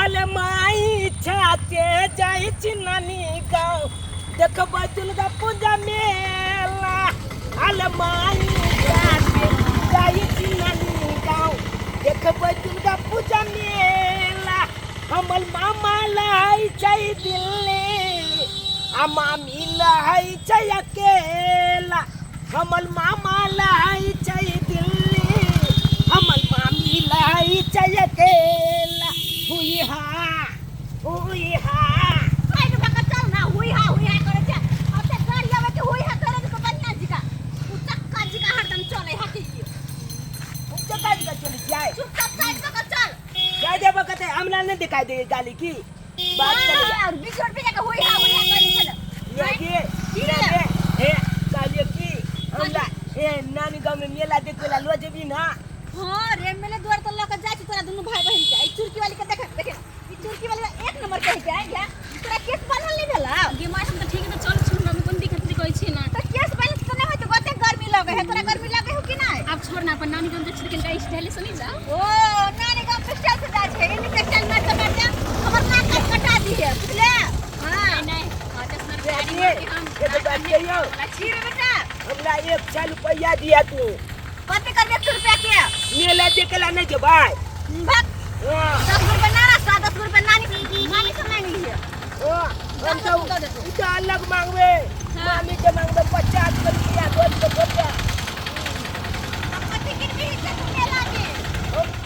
अले माई छाते जाई चिन्नानी गाँव देखब दुर्गा पूजा मेला। अले माई छाते जाई चिन्नानी गाँव देखब दुर्गा पूजा मेला। हमल मामा लाई चाई दिल्ली आ मामी लाई चाई अकेला। हमल मामा लाई चाई दिल्ली हमल मामी लाई चाई अकेला। हुई हा काय रे बघा चल ना हुई हा करे छे अब ते गाड़ी आवे के हुई हा करे को बन्ना जी का उ चक्का जी का हरदम चले हाथी की उ चक्का जी का चले जाए चुपचाप साइड बघा चल जाए दे बकत हमला नहीं दिखाई दे गाली की बात चल यार बिगड़ पे जाके हुई हा करे चल ये ए गाली की हमला ए नानी गांव में मेला देखला लो जेबी ना। हां रे मेले द्वार तो लक जाय छी तोरा दोनों भाई बहन के ई चुरकी वाली के देख ई चुरकी वाली एक नंबर कह के आ गया तोरा केस बनल नहीं भेला गे माय हम त ठीक न चल छोड़ हम कोन दिक्कत नहीं कहै छी ना तो केस बैलेंस तो नहीं होय तो गोते गर्मी लगे है तोरा गर्मी लगे हो कि नहीं। अब छोड़ ना अपन नानी गांव देख के गाइस ढले सुनी जा ओ नानी गांव पे स्टाइल से जा छे इनके स्टाइल मारते हमर नाक कटा दी है बुझले। हां नहीं हां जस ना गाड़ी ये के हम तो बात कहियो लच्छी रे बेटा हमला 1 रुपया दिया तू कते कर 100 रुपया के मेला देखला नहीं के भाई भक हां 10 रुपया नारा 10 रुपया नानी से मांगी है। हम तो इतना अलग मांगवे मामी के मांगवे 50 रुपया 200 रुपया अब टिकट भी है तुम्हें लागे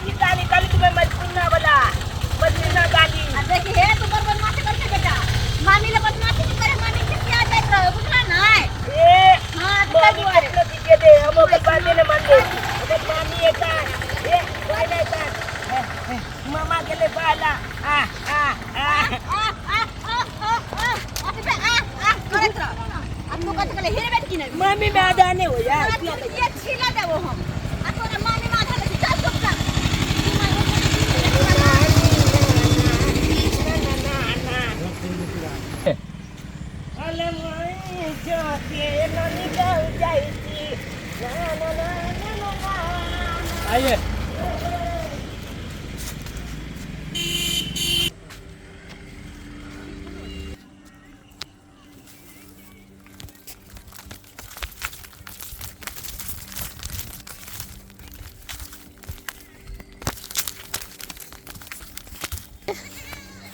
ये गाली गाली तुम्हें मजबूरना वाला मजबूरना गाली देखी है तू बदमाशी करके बेटा मामी ने बदमाशी नहीं करे मामी के क्या देख रहे हो बुझला ना ए हां मामी तो कितना दीजिए दे हम ओकर बात नहीं मान दे अगर मामी एक ए कोई नहीं था मामा के लिए पहला आ आ आ करत रह अब तो कत के हेरे बैठ की नहीं मामी में आधा नहीं हो यार ये छीला दे वो हम आ तोरा मामी माथा ले चल चुप कर अले माई जाके नानी गाँव जाई थी ना आइए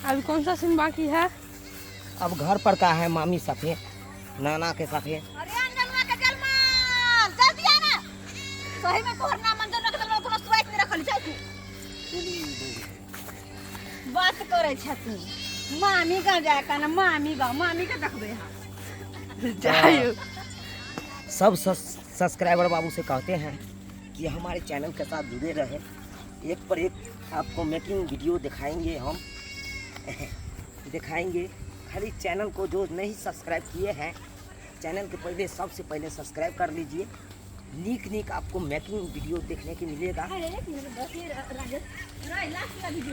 अभी कौन सा सीन बाकी है। अब घर पर का है मामी साथे नाना के साथे अरे अंजनवा के जलमान जल्दी आना सही में तोहर नाम अंजन रख देलो कोनो स्वाइट नहीं रखल जा तू बात करे छ तू मामी का जाय का मामी के देखबे जाइयो सब सब्सक्राइबर बाबू से कहते हैं कि हमारे चैनल के साथ जुड़े रहे एक पर एक आपको मेकिंग वीडियो दिखाएंगे हम दिखाएंगे। खाली चैनल को जो नहीं सब्सक्राइब किए हैं चैनल के पहले सबसे पहले सब्सक्राइब कर लीजिए। नीक आपको मेकिंग वीडियो देखने को मिलेगा। अरे मेरे बस ये राजेश लास्ट का वीडियो